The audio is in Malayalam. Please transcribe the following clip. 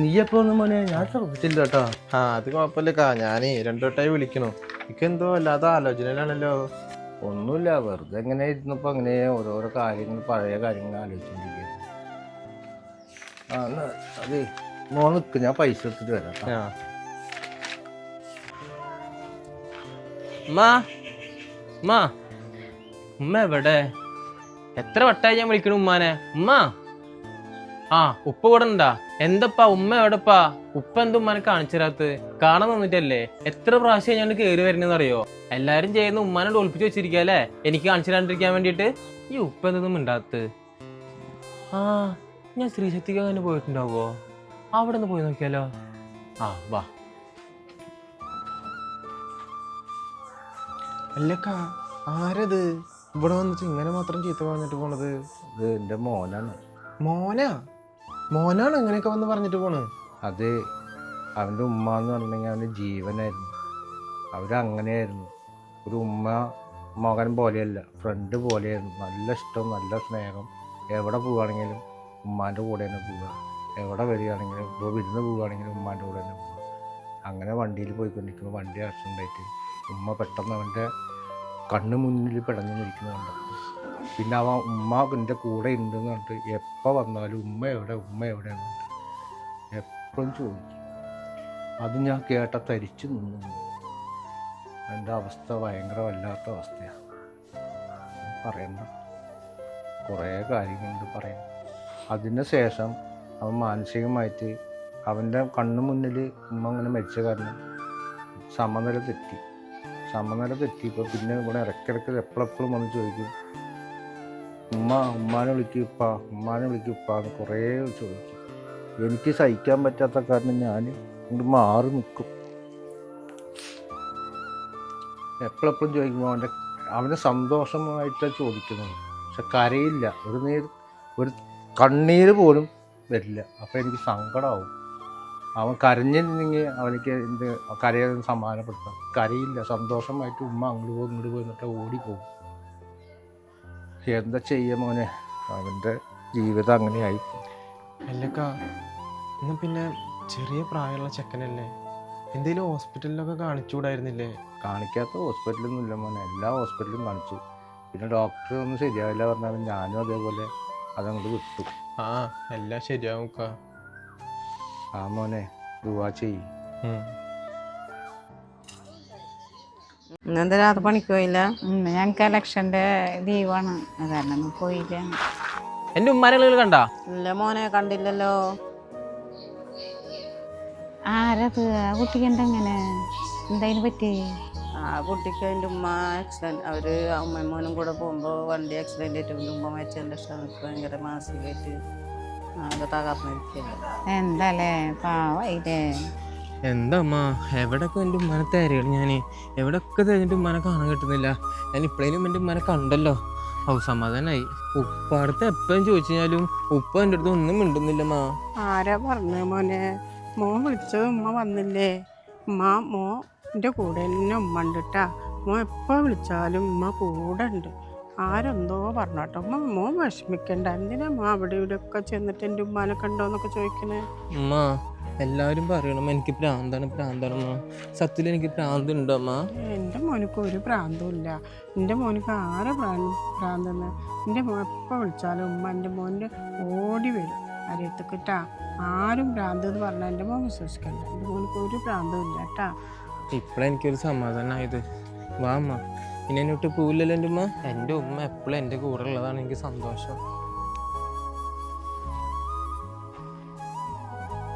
നീ എപ്പോ വന്നു മോനെ? ഞാൻ ശ്രദ്ധിച്ചില്ല കേട്ടോ. അത് കുഴപ്പമില്ലക്കാ, ഞാനേ രണ്ടു വട്ടമായി വിളിക്കണു. എന്തോ അല്ലാതെ ആലോചനയിലാണല്ലോ. ഒന്നുമില്ല, വെറുതെ എങ്ങനെ ഇരുന്നപ്പോ അങ്ങനെ ഓരോരോ കാര്യങ്ങൾ, പഴയ കാര്യങ്ങൾ ആലോചിച്ചോണ്ടിരിക്കുക. അതെ മോൻ നിൽക്ക്, ഞാൻ പൈസ എടുത്തിട്ട് വരാം. ഉമ്മ എവിടെ? എത്ര വട്ടായി ഞാൻ വിളിക്കണു ഉമ്മാനെ. ഉമ്മ ഉപ്പ കൂടെ ഉണ്ടാ? എന്തപ്പാ ഉമ്മ എവിടെപ്പാ? ഉപ്പ എന്ത് ഉമ്മാനെ കാണിച്ചിരാത്ത്? കാണാൻ തന്നിട്ടല്ലേ? എത്ര പ്രാവശ്യം ഞാൻ കയറി വരുന്നതെന്ന് അറിയോ? എല്ലാരും ചെയ്യുന്ന ഉമ്മാനെ ഒളിപ്പിച്ച് വെച്ചിരിക്കല്ലേ എനിക്ക് കാണിച്ചിരാണ്ടിരിക്കാൻ വേണ്ടിട്ട്. ഈ ഉപ്പ എന്തൊന്നും മിണ്ടാത്ത്? ഞാൻ ശ്രീശക്തിക്ക് അങ്ങനെ പോയിട്ടുണ്ടാവോ? അവിടെ നിന്ന് പോയി നോക്കിയാലോ? വാ. അല്ലക്കാ, ആരത് ഇവിടെ വന്നിട്ട് ഇങ്ങനെ മാത്രം ചീത്ത പറഞ്ഞിട്ട് പോണത്? ഇത് എൻ്റെ മോനാണ്. മോനാണ് ഇങ്ങനെയൊക്കെ വന്ന് പറഞ്ഞിട്ട് പോണ്? അത് അവൻ്റെ ഉമ്മ എന്ന് പറഞ്ഞെങ്കിൽ അവൻ്റെ ജീവനായിരുന്നു. അവരങ്ങനെയായിരുന്നു. ഒരു ഉമ്മ മകൻ പോലെയല്ല, ഫ്രണ്ട് പോലെയായിരുന്നു. നല്ല ഇഷ്ടം, നല്ല സ്നേഹം. എവിടെ പോവുകയാണെങ്കിലും ഉമ്മാൻ്റെ കൂടെ തന്നെ പോവുക. എവിടെ വരികയാണെങ്കിലും, ഇപ്പോൾ വിരുന്ന് പോവുകയാണെങ്കിലും ഉമ്മാൻ്റെ കൂടെ തന്നെ പോവുക. അങ്ങനെ വണ്ടിയിൽ പോയിക്കൊണ്ടിരിക്കുന്നു. വണ്ടി ആക്സിഡൻ്റായിട്ട് ഉമ്മ പെട്ടെന്ന് അവൻ്റെ കണ്ണ് മുന്നിൽ പിടഞ്ഞു നിൽക്കുന്നുണ്ട്. പിന്നെ അവൻ ഉമ്മ എൻ്റെ കൂടെ ഉണ്ടെന്ന് പറഞ്ഞിട്ട് എപ്പോൾ വന്നാലും ഉമ്മ എവിടെയെന്ന് എപ്പോഴും ചോദിക്കും. അത് ഞാൻ കേട്ട തരിച്ചു നിന്നു. എൻ്റെ അവസ്ഥ ഭയങ്കര വല്ലാത്ത അവസ്ഥയാണ്. പറയണ്ട, കുറേ കാര്യങ്ങളുണ്ട് പറയാൻ. അതിന് ശേഷം അവൻ മാനസികമായിട്ട് അവൻ്റെ കണ്ണു മുന്നിൽ ഉമ്മ അങ്ങനെ മരിച്ച കാരണം സമനില തെറ്റിയപ്പോൾ പിന്നെ ഇവിടെ ഇടയ്ക്കിടയ്ക്ക് എപ്പോഴെപ്പോഴും വന്ന് ചോദിക്കും, ഉമ്മാനെ വിളിക്കുപ്പാന്ന് കുറേ ചോദിക്കും. എനിക്ക് സഹിക്കാൻ പറ്റാത്ത കാരണം ഞാൻ ഇങ്ങോട്ട് മാറി നിൽക്കും. എപ്പോഴെപ്പോഴും ചോദിക്കുമ്പോൾ അവൻ്റെ സന്തോഷമായിട്ടാണ് ചോദിക്കുന്നത്. പക്ഷെ കരയില്ല, ഒരു കണ്ണീര് പോലും വരില്ല. അപ്പോൾ എനിക്ക് സങ്കടമാവും. അവൻ കരഞ്ഞിരുന്നെങ്കിൽ അവനിക്ക് കരയാൻ സമാധാനപ്പെടുത്താം. കരയില്ല, സന്തോഷമായിട്ട് ഉമ്മ അങ്ങോട്ട് പോയി എന്നിട്ട് ഓടിപ്പോകും. എന്താ ചെയ്യ മോനെ, അവൻ്റെ ജീവിതം അങ്ങനെയായി. അല്ലക്കാ, എന്നാ പിന്നെ ചെറിയ പ്രായമുള്ള ചെക്കനല്ലേ, എന്തെങ്കിലും ഹോസ്പിറ്റലിലൊക്കെ കാണിച്ചുകൂടായിരുന്നില്ലേ? കാണിക്കാത്ത ഹോസ്പിറ്റലൊന്നും ഇല്ല മോനെ, എല്ലാ ഹോസ്പിറ്റലും കാണിച്ചു. പിന്നെ ഡോക്ടർ ഒന്നും ശരിയാവില്ല പറഞ്ഞാലും ഞാനും അതേപോലെ അതങ്ങോട്ട് വിട്ടു. എല്ലാം ശരിയാവും. മോനെ ദുആ ചെയ്യ്. ഇന്നെന്താ രാത്രി പണിക്ക് പോയില്ല? ഞങ്ങൾക്ക് ഇലക്ഷൻ്റെ ലീവാണ്, അത് കാരണം പോയില്ല. എന്റെ ഉമ്മാനെ കണ്ടാ? ഇല്ല മോനെ, കണ്ടില്ലല്ലോ. ആരത്? ആ കുട്ടിക്ക് എന്തെങ്ങനെ, എന്തായാലും പറ്റി? ആ കുട്ടിക്ക് അതിൻ്റെ ഉമ്മ ആക്സിഡൻറ്റ്, അവർ അമ്മയും മോനും കൂടെ പോകുമ്പോൾ വണ്ടി ആക്സിഡൻ്റ് ആയിട്ട് ഉമ്മ മരിച്ചതിൻ്റെ ഇഷ്ടമാണ്. ഭയങ്കര മാനസികമായിട്ട് തകർന്നിരിക്കുക. എന്താല്ലേ, പാവായില്ലേ. എന്താ അമ്മ, എവിടെയൊക്കെ എൻ്റെ ഉമ്മാനെ തരയാണ് ഞാൻ, എവിടെയൊക്കെ തരഞ്ഞിട്ട് ഉമ്മാനെ കാണാൻ കിട്ടുന്നില്ല. ഞാൻ ഇപ്പോഴേലും എൻ്റെ ഉമ്മാനെ കണ്ടല്ലോ, സമാധാനായി. ഉപ്പ അടുത്ത് എപ്പോഴും ചോദിച്ചു കഴിഞ്ഞാലും ഉപ്പ എൻ്റെ അടുത്ത് ഒന്നും മിണ്ടുന്നില്ലമ്മ. ആരാ പറഞ്ഞ മോനെ? മോൻ വിളിച്ചത് ഉമ്മ വന്നില്ലേ? മോൻ്റെ കൂടെ തന്നെ ഉമ്മ ഉണ്ട് കേട്ടാ. മോൻ എപ്പോൾ വിളിച്ചാലും ഉമ്മ കൂടെ ഉണ്ട്. ആരെന്തോ പറഞ്ഞോട്ടോ. മോൻ വിഷമിക്കണ്ട. എന്തിനാ അവിടെ ഇവിടെയൊക്കെ ചെന്നിട്ട് എൻ്റെ ഉമ്മാനെ കണ്ടോന്നൊക്കെ ചോദിക്കണേ? അമ്മ എല്ലാവരും പറയണം എനിക്ക് പ്രാന്താണമ്മ. സത്യത്തിൽ എനിക്ക് പ്രാന്തുണ്ടോ അമ്മ? എൻ്റെ മോനിക്ക് ഒരു പ്രാന്തും ഇല്ല. എൻ്റെ മോനിക്ക് ആരെ പ്രാന്തെന്ന്? എൻ്റെ മോൻ എപ്പോൾ വിളിച്ചാലും ഉമ്മ എൻ്റെ മോൻ്റെ ഓടി വരും അരിയത്തൊക്കെ കേട്ടാ. ആരും പ്രാന്ത് എന്ന് പറഞ്ഞാൽ എൻ്റെ മോൻ വിശ്വസിക്കണ്ട. എൻ്റെ മോനിക്ക് ഒരു പ്രാന്തും ഇല്ല കേട്ടാ. ഇപ്പോഴെനിക്കൊരു സമാധാനമായത്. വാ അമ്മ, ഇനി എന്നോട്ട് പോവില്ലല്ലോ എൻ്റെ ഉമ്മ. എൻ്റെ ഉമ്മ എപ്പോഴും എൻ്റെ കൂടെ ഉള്ളതാണ് എനിക്ക് സന്തോഷം.